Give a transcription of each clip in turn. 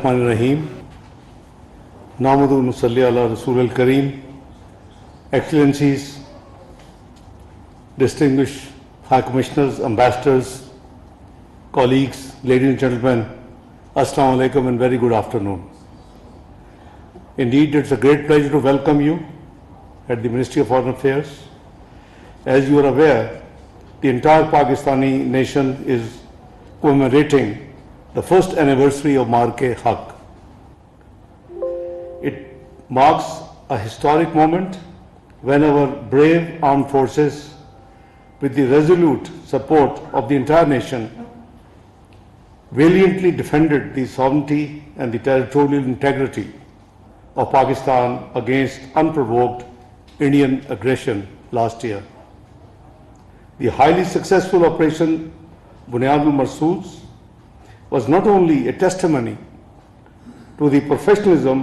Bismillahirrahmanirrahim. Namaду Nusalli ala Rasul al-Kareem. Excellencies, distinguished High Commissioners, Ambassadors, colleagues, ladies and gentlemen, Assalamu alaikum and very good afternoon. Indeed, it's a great pleasure to welcome you at the Ministry of Foreign Affairs. As you are aware, the entire Pakistani nation is commemorating the first anniversary of Mark-e-Haq. It marks a historic moment when our brave armed forces, with the resolute support of the entire nation, valiantly defended the sovereignty and the territorial integrity of Pakistan against unprovoked Indian aggression last year. The highly successful Operation Bunyadul Marsoos was not only a testimony to the professionalism,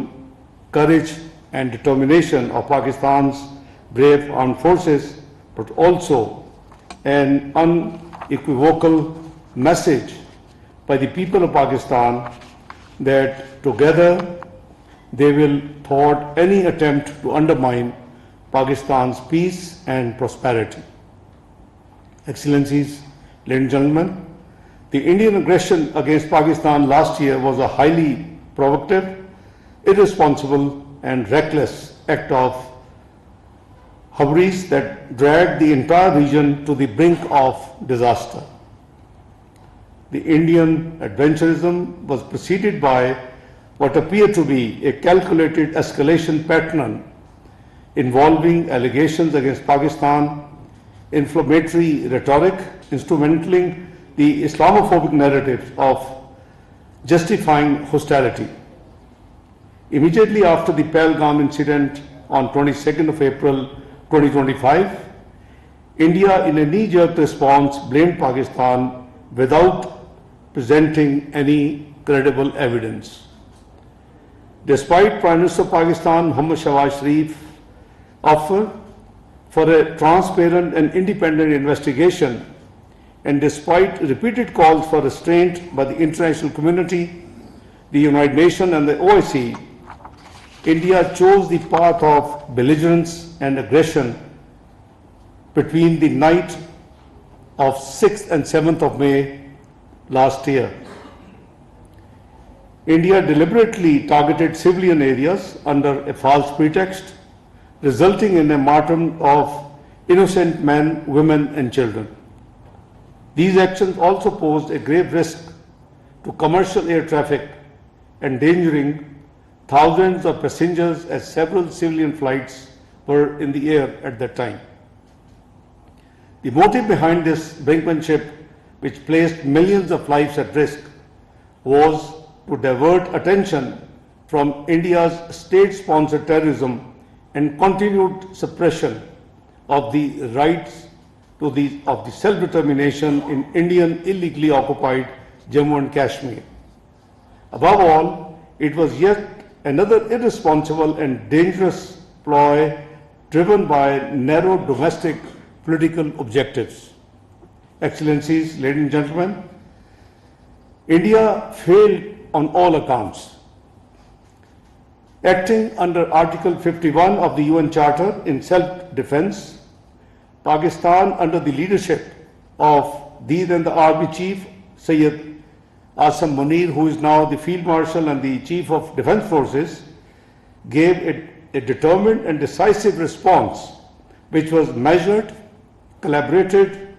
courage and determination of Pakistan's brave armed forces, but also an unequivocal message by the people of Pakistan that together they will thwart any attempt to undermine Pakistan's peace and prosperity. Excellencies, ladies and gentlemen, the Indian aggression against Pakistan last year was a highly provocative, irresponsible and reckless act of hubris that dragged the entire region to the brink of disaster. The Indian adventurism was preceded by what appeared to be a calculated escalation pattern involving allegations against Pakistan, inflammatory rhetoric, instrumentalizing the Islamophobic narrative of justifying hostility. Immediately after the Pahalgam incident on 22nd of April 2025, India in a knee-jerk response blamed Pakistan without presenting any credible evidence. Despite Prime Minister of Pakistan Muhammad Shahbaz Sharif's offer for a transparent and independent investigation, and despite repeated calls for restraint by the international community, the United Nations and the OIC, India chose the path of belligerence and aggression between the night of 6th and 7th of May last year. India deliberately targeted civilian areas under a false pretext, resulting in a martyrdom of innocent men, women and children. These actions also posed a grave risk to commercial air traffic, endangering thousands of passengers as several civilian flights were in the air at that time. The motive behind this brinkmanship, which placed millions of lives at risk, was to divert attention from India's state-sponsored terrorism and continued suppression of the rights of the self-determination in Indian illegally occupied Jammu and Kashmir. Above all, it was yet another irresponsible and dangerous ploy driven by narrow domestic political objectives. Excellencies, ladies and gentlemen, India failed on all accounts. Acting under Article 51 of the UN Charter in self-defense, Pakistan, under the leadership of the then the Army Chief Sayyid Asam Munir, who is now the Field Marshal and the Chief of Defence Forces, gave a determined and decisive response which was measured, collaborated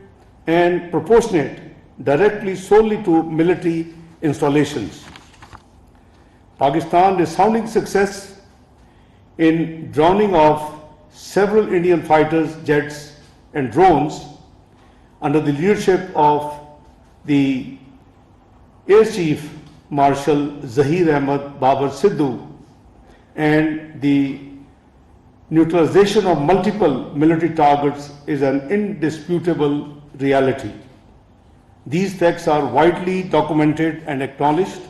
and proportionate directly solely to military installations. Pakistan's resounding success in drowning off several Indian fighters, jets and drones under the leadership of the Air Chief Marshal Zahir Ahmad Babar Sidhu and the neutralization of multiple military targets is an indisputable reality. These facts are widely documented and acknowledged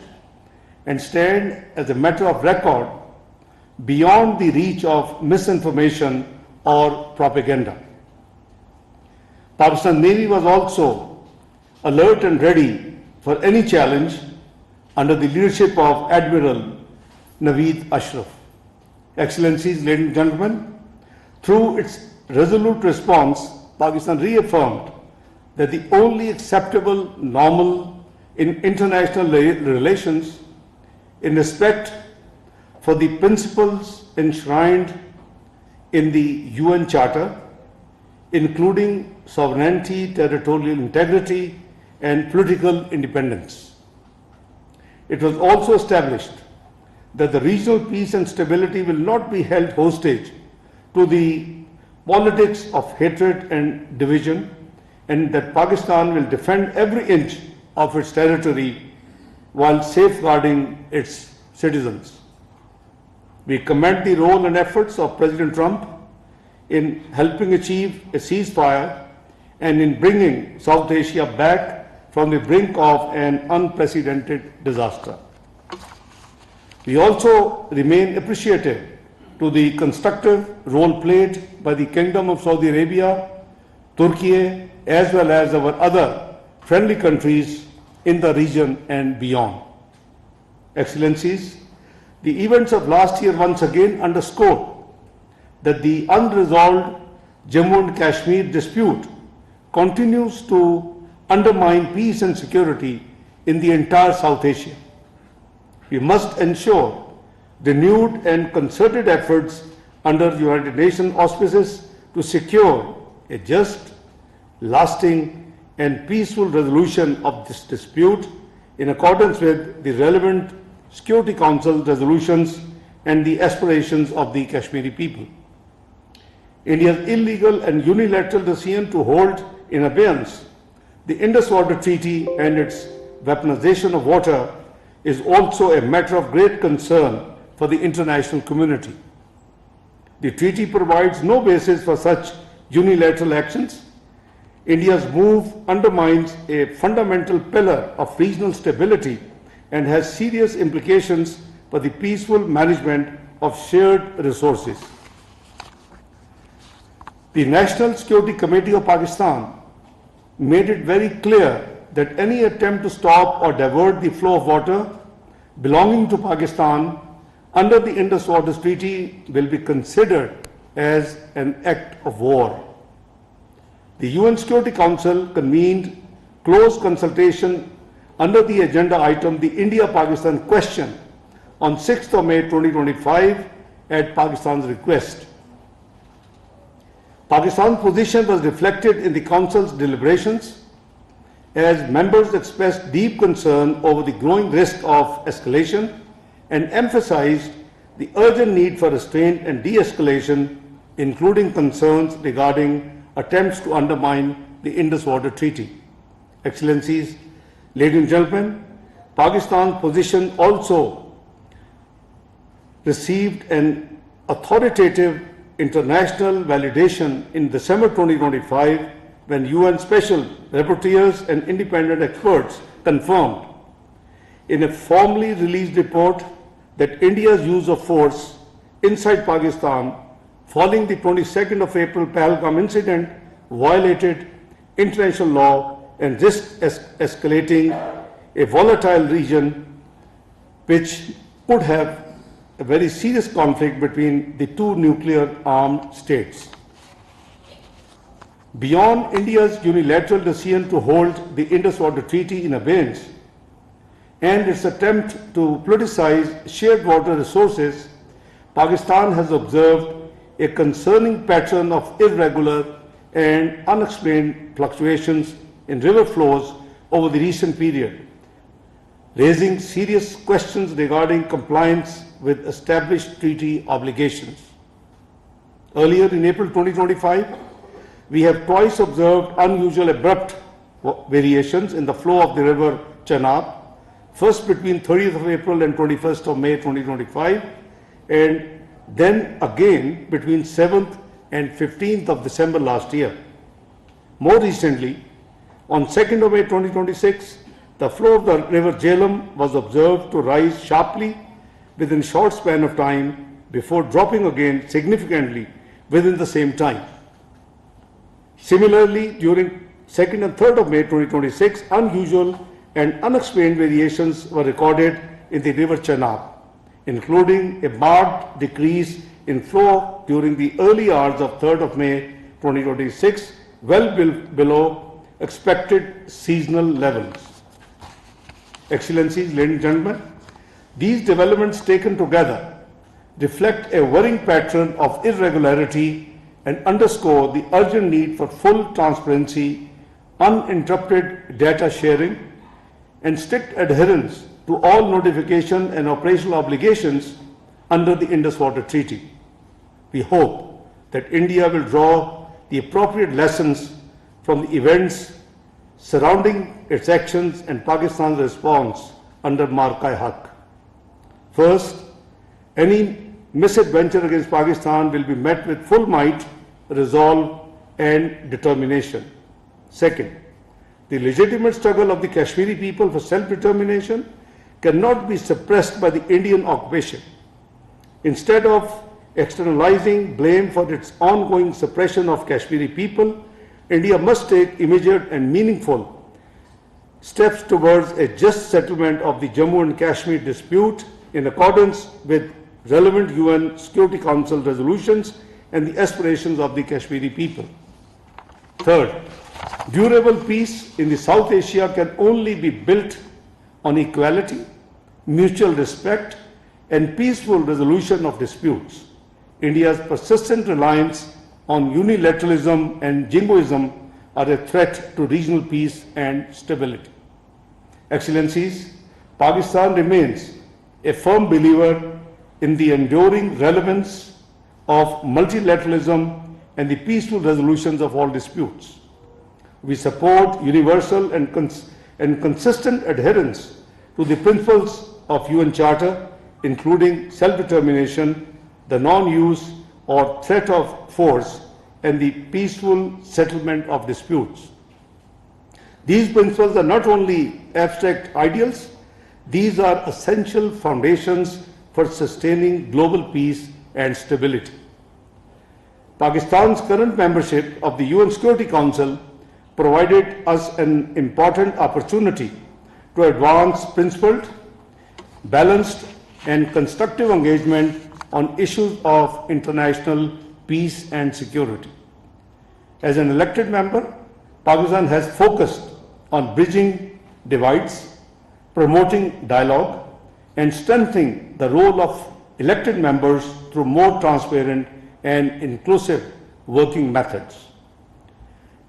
and stand as a matter of record beyond the reach of misinformation or propaganda. Pakistan Navy was also alert and ready for any challenge under the leadership of Admiral Naveed Ashraf. Excellencies, ladies and gentlemen, through its resolute response, Pakistan reaffirmed that the only acceptable normal in international relations in respect for the principles enshrined in the UN Charter, including sovereignty, territorial integrity, and political independence. It was also established that the regional peace and stability will not be held hostage to the politics of hatred and division, and that Pakistan will defend every inch of its territory while safeguarding its citizens. We commend the role and efforts of President Trump in helping achieve a ceasefire and in bringing South Asia back from the brink of an unprecedented disaster. We also remain appreciative to the constructive role played by the Kingdom of Saudi Arabia, Turkey, as well as our other friendly countries in the region and beyond. Excellencies, the events of last year once again underscored that the unresolved Jammu and Kashmir dispute continues to undermine peace and security in the entire South Asia. We must ensure renewed and concerted efforts under the United Nations auspices to secure a just, lasting, and peaceful resolution of this dispute in accordance with the relevant Security Council resolutions and the aspirations of the Kashmiri people. India's illegal and unilateral decision to hold in abeyance the Indus Water Treaty and its weaponization of water is also a matter of great concern for the international community. The treaty provides no basis for such unilateral actions. India's move undermines a fundamental pillar of regional stability and has serious implications for the peaceful management of shared resources. The National Security Committee of Pakistan made it very clear that any attempt to stop or divert the flow of water belonging to Pakistan under the Indus Water Treaty will be considered as an act of war. The UN Security Council convened close consultation under the agenda item the India-Pakistan question on 6th of May 2025 at Pakistan's request. Pakistan's position was reflected in the Council's deliberations as members expressed deep concern over the growing risk of escalation and emphasized the urgent need for restraint and de-escalation, including concerns regarding attempts to undermine the Indus Water Treaty. Excellencies, ladies and gentlemen, Pakistan's position also received an authoritative international validation in December 2025 when UN Special Rapporteurs and independent experts confirmed in a formally released report that India's use of force inside Pakistan following the 22nd of April Pahalgam incident violated international law and risked escalating a volatile region which could have a very serious conflict between the two nuclear-armed states. Beyond India's unilateral decision to hold the Indus Water Treaty in abeyance and its attempt to politicize shared water resources, Pakistan has observed a concerning pattern of irregular and unexplained fluctuations in river flows over the recent period, raising serious questions regarding compliance with established treaty obligations. Earlier in April 2025, we have twice observed unusual abrupt variations in the flow of the river Chenab, first between 30th of April and 21st of May 2025, and then again between 7th and 15th of December last year. More recently, on 2nd of May 2026, the flow of the river Jhelum was observed to rise sharply within a short span of time before dropping again significantly within the same time. Similarly, during 2nd and 3rd of May 2026, unusual and unexplained variations were recorded in the river Chenab, including a marked decrease in flow during the early hours of 3rd of May 2026, well below expected seasonal levels. Excellencies, ladies and gentlemen, these developments taken together reflect a worrying pattern of irregularity and underscore the urgent need for full transparency, uninterrupted data sharing, and strict adherence to all notification and operational obligations under the Indus Water Treaty. We hope that India will draw the appropriate lessons from the events surrounding its actions and Pakistan's response under Mark-e-Haq. First, any misadventure against Pakistan will be met with full might, resolve, and determination. Second, the legitimate struggle of the Kashmiri people for self-determination cannot be suppressed by the Indian occupation. Instead of externalizing blame for its ongoing suppression of Kashmiri people, India must take immediate and meaningful steps towards a just settlement of the Jammu and Kashmir dispute in accordance with relevant UN Security Council resolutions and the aspirations of the Kashmiri people. Third, durable peace in the South Asia can only be built on equality, mutual respect, and peaceful resolution of disputes. India's persistent reliance on unilateralism and jingoism are a threat to regional peace and stability. Excellencies, Pakistan remains a firm believer in the enduring relevance of multilateralism and the peaceful resolutions of all disputes. We support universal and consistent adherence to the principles of UN Charter, including self-determination, the non-use or threat of force, and the peaceful settlement of disputes. These principles are not only abstract ideals, these are essential foundations for sustaining global peace and stability. Pakistan's current membership of the UN Security Council provided us an important opportunity to advance principled, balanced, and constructive engagement on issues of international peace and security. As an elected member, Pakistan has focused on bridging divides, promoting dialogue, and strengthening the role of elected members through more transparent and inclusive working methods.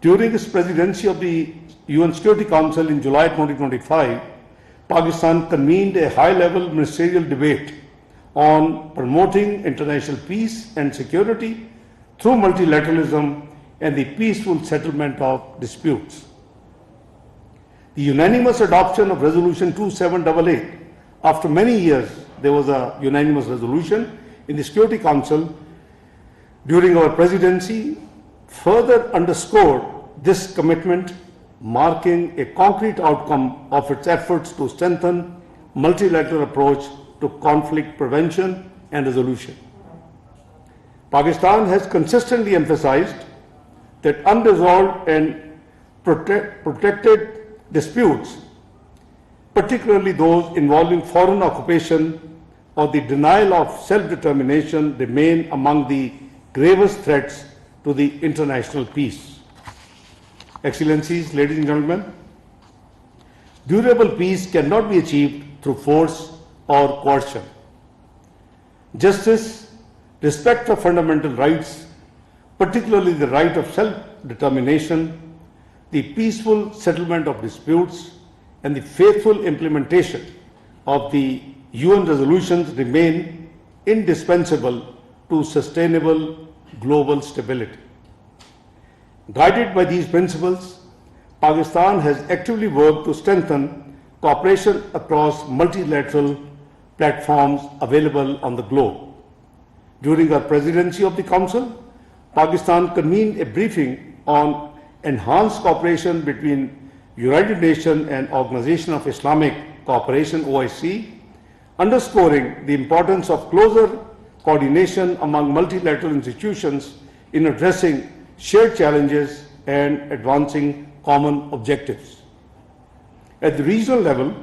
During its presidency of the UN Security Council in July 2025, Pakistan convened a high-level ministerial debate on promoting international peace and security through multilateralism and the peaceful settlement of disputes. The unanimous adoption of Resolution 2788, after many years there was a unanimous resolution in the Security Council during our presidency, further underscored this commitment, marking a concrete outcome of its efforts to strengthen multilateral approach to conflict prevention and resolution. Pakistan has consistently emphasized that unresolved and protected disputes, particularly those involving foreign occupation or the denial of self-determination, remain among the gravest threats to the international peace. Excellencies, ladies and gentlemen, durable peace cannot be achieved through force or coercion. Justice, respect for fundamental rights, particularly the right of self-determination, the peaceful settlement of disputes, and the faithful implementation of the UN resolutions remain indispensable to sustainable global stability. Guided by these principles, Pakistan has actively worked to strengthen cooperation across multilateral platforms available on the globe. During our presidency of the Council, Pakistan convened a briefing on enhanced cooperation between United Nations and Organization of Islamic Cooperation (OIC), underscoring the importance of closer coordination among multilateral institutions in addressing shared challenges and advancing common objectives. At the regional level,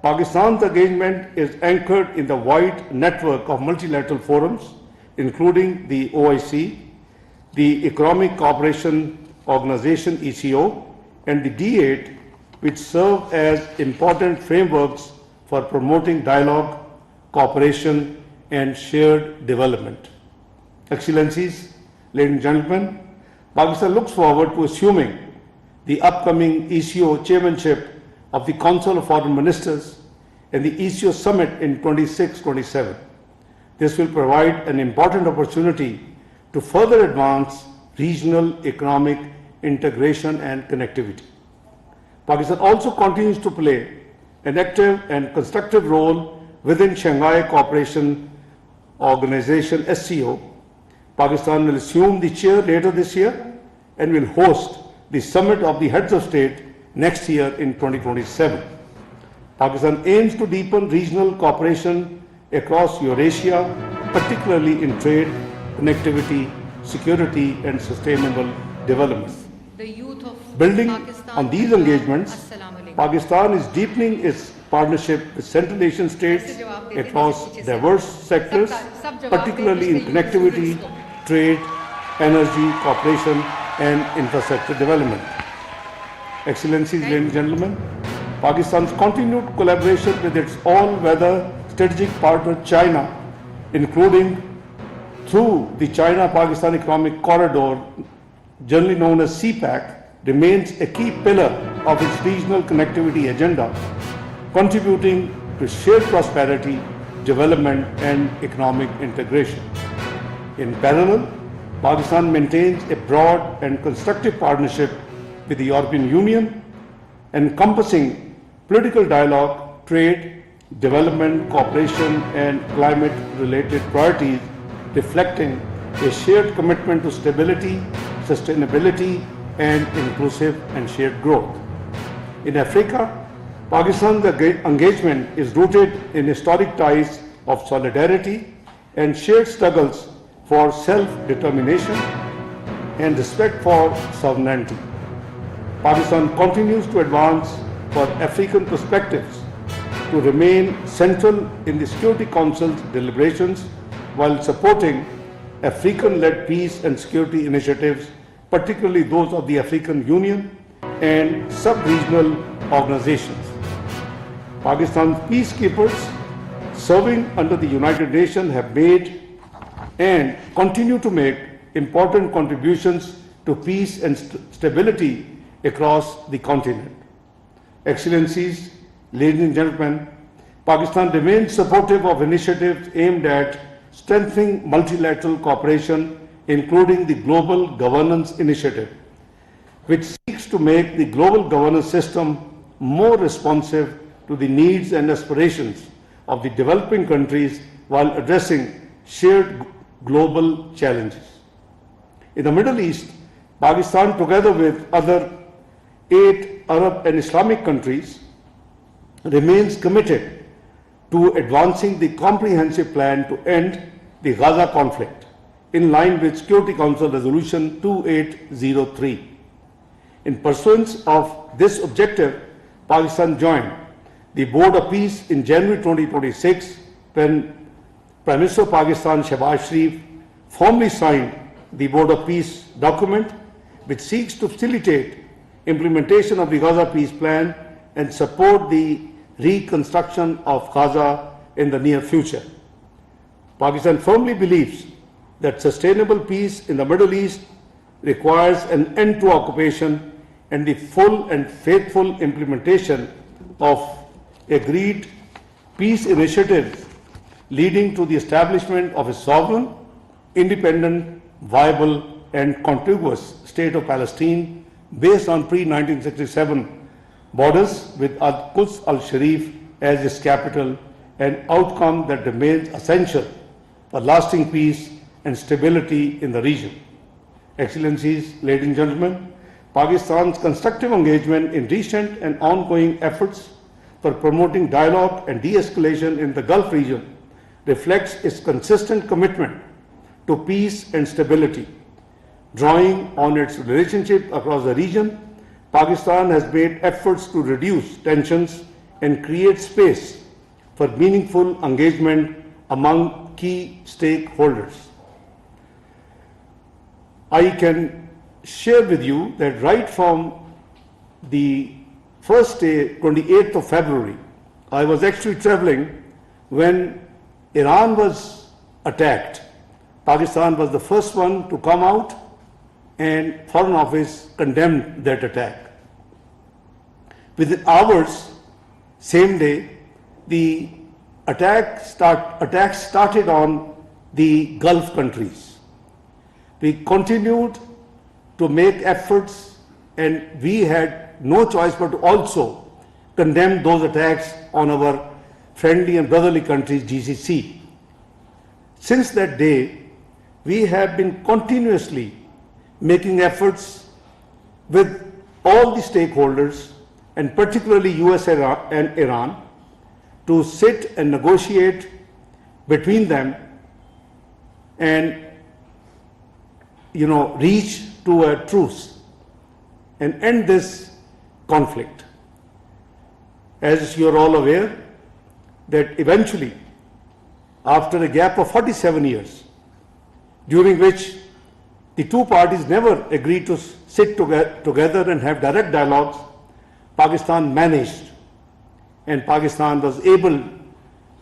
Pakistan's engagement is anchored in the wide network of multilateral forums, including the OIC, the Economic Cooperation Organization ECO, and the D8, which serve as important frameworks for promoting dialogue, cooperation, and shared development. Excellencies, ladies and gentlemen, Pakistan looks forward to assuming the upcoming ECO chairmanship of the Council of Foreign Ministers and the ECO Summit in 26-27. This will provide an important opportunity to further advance regional economic integration and connectivity. Pakistan also continues to play an active and constructive role within Shanghai Cooperation Organization SCO. Pakistan will assume the chair later this year and will host the summit of the heads of state next year in 2027. Pakistan aims to deepen regional cooperation across Eurasia, particularly in trade, connectivity, security, and sustainable development. Building on these engagements, Pakistan is deepening its partnership with Central Asian states across diverse sectors, particularly in connectivity, trade, energy, cooperation, and infrastructure development. Excellencies, ladies and gentlemen, Pakistan's continued collaboration with its all-weather strategic partner China, including through the China-Pakistan Economic Corridor, generally known as CPEC, remains a key pillar of its regional connectivity agenda, contributing to shared prosperity, development, and economic integration. In parallel, Pakistan maintains a broad and constructive partnership with the European Union, encompassing political dialogue, trade, development, cooperation, and climate-related priorities, reflecting a shared commitment to stability, sustainability, and inclusive and shared growth. In Africa, Pakistan's engagement is rooted in historic ties of solidarity and shared struggles for self-determination and respect for sovereignty. Pakistan continues to advance for African perspectives to remain central in the Security Council's deliberations while supporting African-led peace and security initiatives, particularly those of the African Union and sub-regional organizations. Pakistan's peacekeepers serving under the United Nations have made and continue to make important contributions to peace and stability across the continent. Excellencies, ladies and gentlemen, Pakistan remains supportive of initiatives aimed at strengthening multilateral cooperation, including the Global Governance Initiative, which seeks to make the global governance system more responsive to the needs and aspirations of the developing countries while addressing shared global challenges. In the Middle East, Pakistan, together with other 8 Arab and Islamic countries, remains committed to advancing the comprehensive plan to end the Gaza conflict in line with Security Council Resolution 2803. In pursuance of this objective, Pakistan joined the Board of Peace in January 2026 when Prime Minister of Pakistan Shehbaz Sharif formally signed the Board of Peace document, which seeks to facilitate implementation of the Gaza peace plan and support the reconstruction of Gaza in the near future. Pakistan firmly believes that sustainable peace in the Middle East requires an end to occupation and the full and faithful implementation of agreed peace initiatives leading to the establishment of a sovereign, independent, viable, and contiguous state of Palestine based on pre-1967 borders with Al-Quds al-Sharif as its capital, an outcome that remains essential for lasting peace and stability in the region. Excellencies, ladies and gentlemen, Pakistan's constructive engagement in recent and ongoing efforts for promoting dialogue and de-escalation in the Gulf region reflects its consistent commitment to peace and stability. Drawing on its relationship across the region, Pakistan has made efforts to reduce tensions and create space for meaningful engagement among key stakeholders. I can share with you that right from the first day, 28th of February, I was actually traveling when Iran was attacked. Pakistan was the first one to come out, and Foreign Office condemned that attack. Within hours, same day, the attack started on the Gulf countries. We continued to make efforts, and we had no choice but to also condemn those attacks on our friendly and brotherly countries, GCC. Since that day, we have been continuously making efforts with all the stakeholders, and particularly US and Iran, to sit and negotiate between them and reach to a truce and end this conflict. As you are all aware, that eventually, after a gap of 47 years, during which the two parties never agreed to sit together and have direct dialogues, Pakistan managed, and Pakistan was able,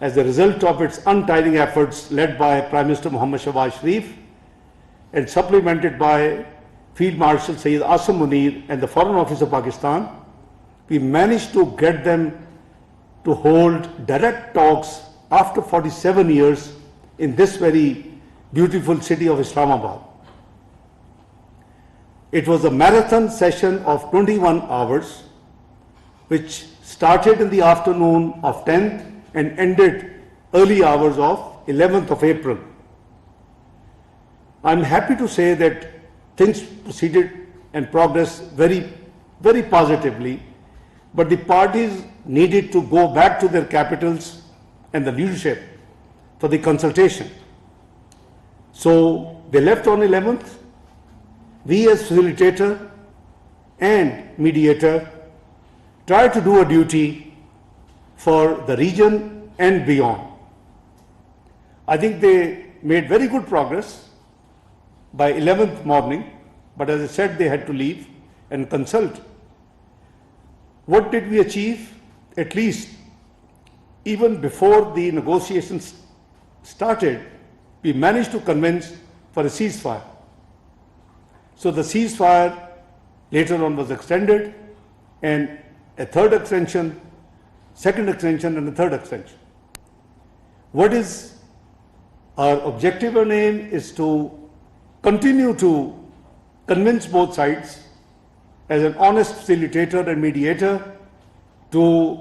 as a result of its untiring efforts led by Prime Minister Muhammad Shahbaz Sharif and supplemented by Field Marshal Sayyid Asim Munir and the Foreign Office of Pakistan, we managed to get them to hold direct talks after 47 years in this very beautiful city of Islamabad. It was a marathon session of 21 hours, which started in the afternoon of 10th and ended early hours of 11th of April. I'm happy to say that things proceeded and progressed very, very positively, but the parties needed to go back to their capitals and the leadership for the consultation. So they left on 11th. We as facilitator and mediator tried to do a duty for the region and beyond. I think they made very good progress by 11th morning, but as I said, they had to leave and consult. What did we achieve? At least, even before the negotiations started, we managed to convince for a ceasefire. So the ceasefire later on was extended, and a third extension, second extension, and a third extension. What is our objective and aim is to continue to convince both sides as an honest facilitator and mediator to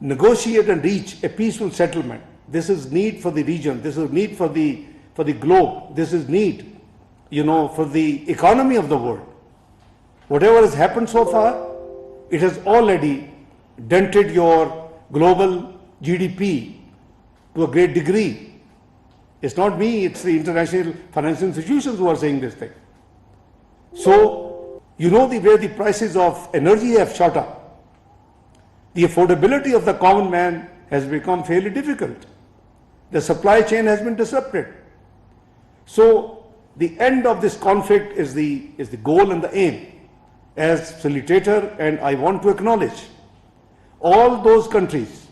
negotiate and reach a peaceful settlement. This is need for the region, this is need for the globe, this is need, for the economy of the world. Whatever has happened so far, it has already dented your global GDP to a great degree. It's not me, it's the international financial institutions who are saying this thing. So, the way the prices of energy have shot up, the affordability of the common man has become fairly difficult. The supply chain has been disrupted. So, the end of this conflict is the goal and the aim. As facilitator, and I want to acknowledge all those countries,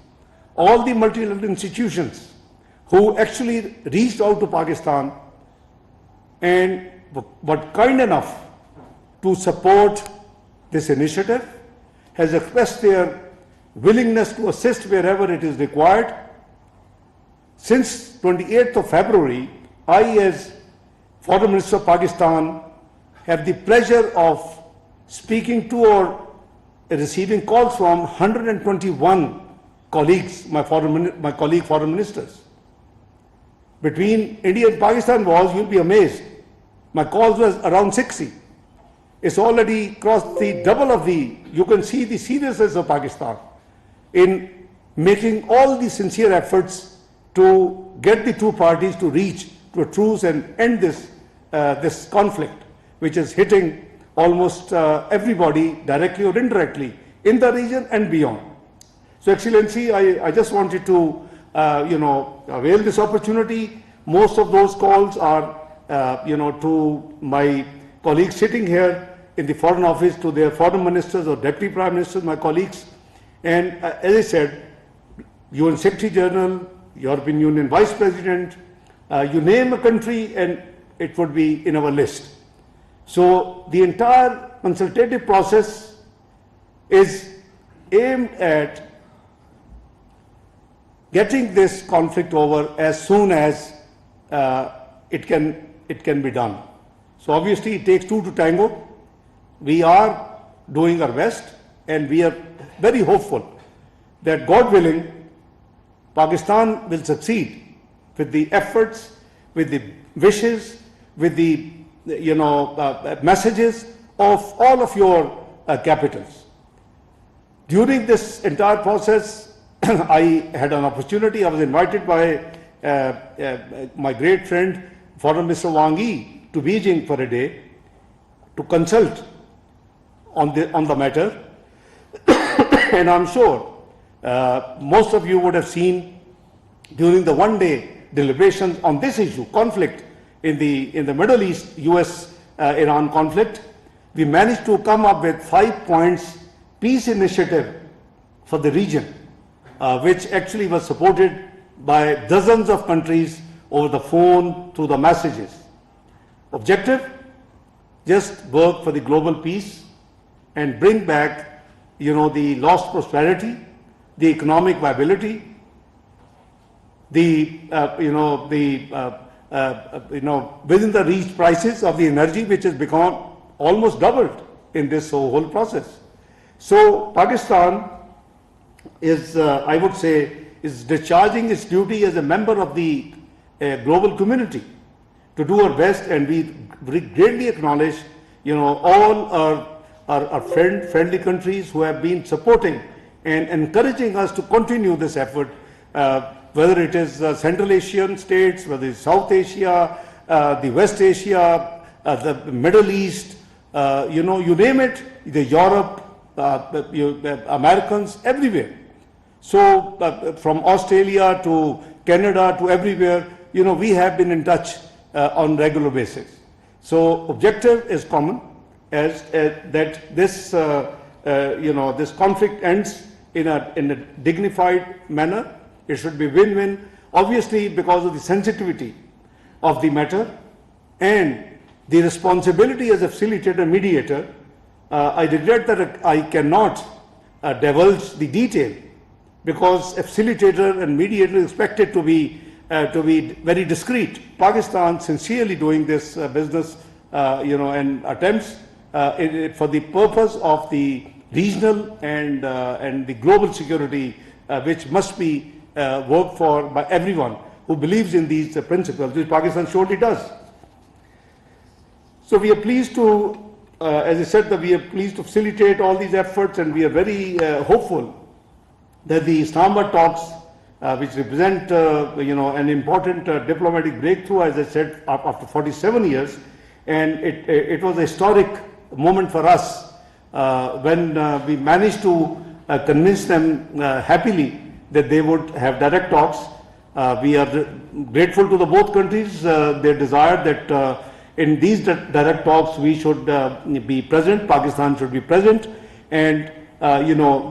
all the multilateral institutions who actually reached out to Pakistan and were kind enough to support this initiative, has expressed their willingness to assist wherever it is required. Since 28th of February, I, as Foreign Minister of Pakistan, have the pleasure of speaking to or receiving calls from 121 colleagues, my colleague foreign ministers. Between India and Pakistan wars, you'll be amazed. My calls was around 60. It's already crossed the double of you can see the seriousness of Pakistan in making all the sincere efforts to get the two parties to reach to a truce and end this conflict, which is hitting almost everybody, directly or indirectly, in the region and beyond. So, Excellency, I just wanted to, avail this opportunity. Most of those calls are, to my colleagues sitting here in the Foreign Office, to their foreign ministers or deputy prime ministers, my colleagues. And as I said, UN Secretary General, European Union Vice President, you name a country and it would be in our list. So the entire consultative process is aimed at getting this conflict over as soon as it can be done. So obviously it takes two to tango. We are doing our best and we are very hopeful that, God willing, Pakistan will succeed with the efforts, with the wishes, with the messages of all of your capitals. During this entire process, I had an opportunity. I was invited by my great friend, Foreign Minister Wang Yi, to Beijing for a day to consult on the matter. And I'm sure most of you would have seen during the one-day deliberations on this issue, conflict in the Middle East, US-Iran conflict, we managed to come up with 5 points peace initiative for the region, which actually was supported by dozens of countries over the phone, through the messages. Objective: just work for the global peace and bring back, the lost prosperity, the economic viability, within the reached prices of the energy, which has become almost doubled in this whole process. So Pakistan is, I would say, is discharging its duty as a member of the global community to do our best, and we greatly acknowledge, all our friendly countries who have been supporting and encouraging us to continue this effort, whether it is Central Asian states, whether it's South Asia, the West Asia, the Middle East, you name it, the Europe, Americans, everywhere. So from Australia to Canada to everywhere, we have been in touch on regular basis. So objective is common, as that this this conflict ends in a dignified manner. It should be win-win, obviously, because of the sensitivity of the matter and the responsibility as a facilitator, mediator. I regret that I cannot divulge the detail, because a facilitator and mediator is expected to be very discreet. Pakistan sincerely doing this business, and attempts for the purpose of the regional and the global security, which must be worked for by everyone who believes in these principles, which Pakistan surely does. So we are pleased to, as I said, that we are pleased to facilitate all these efforts, and we are very hopeful that the Islamabad talks, which represent an important diplomatic breakthrough, as I said, after 47 years, and it was a historic moment for us when we managed to convince them happily that they would have direct talks. We are grateful to the both countries, their desire that in these direct talks we should be present, Pakistan should be present, and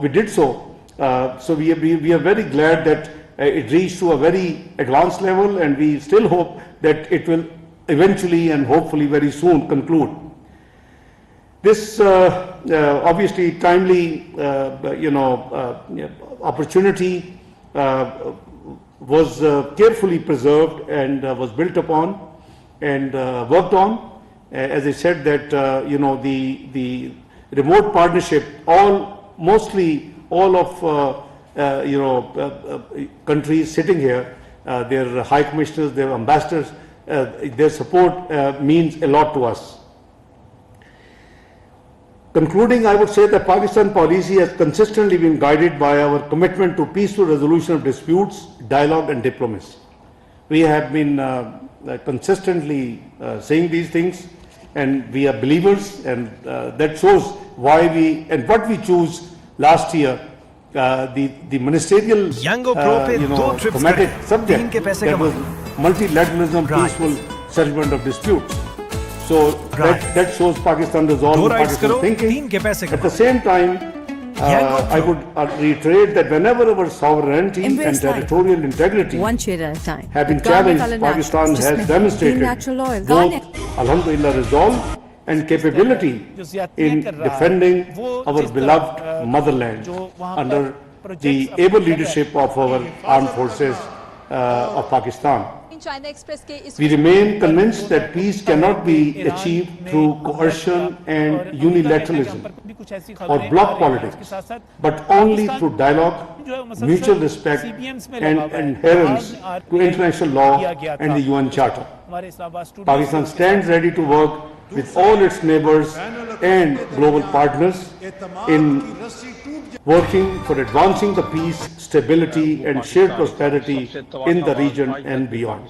we did so. So we are very glad that it reached to a very advanced level, and we still hope that it will eventually and hopefully very soon conclude. This obviously timely opportunity was carefully preserved and was built upon and worked on. As I said, that the remote partnership, mostly all of countries sitting here, their high commissioners, their ambassadors, their support means a lot to us. Concluding, I would say that Pakistan policy has consistently been guided by our commitment to peaceful resolution of disputes, dialogue and diplomacy. We have been consistently saying these things, and we are believers, and that shows why we and what we choose last year. The ministerial thematic subject that was multilateralism, peaceful settlement of disputes. So that shows Pakistan resolve, Pakistan thinking. At the same time, I would reiterate that whenever our sovereignty and territorial integrity have been challenged, Pakistan has demonstrated both, alhamdulillah, resolve and capability in defending our beloved motherland under the able leadership of our armed forces of Pakistan. We remain convinced that peace cannot be achieved through coercion and unilateralism or bloc politics, but only through dialogue, mutual respect, and adherence to international law and the UN Charter. Pakistan stands ready to work with all its neighbors and global partners in working for advancing the peace, stability, and shared prosperity in the region and beyond.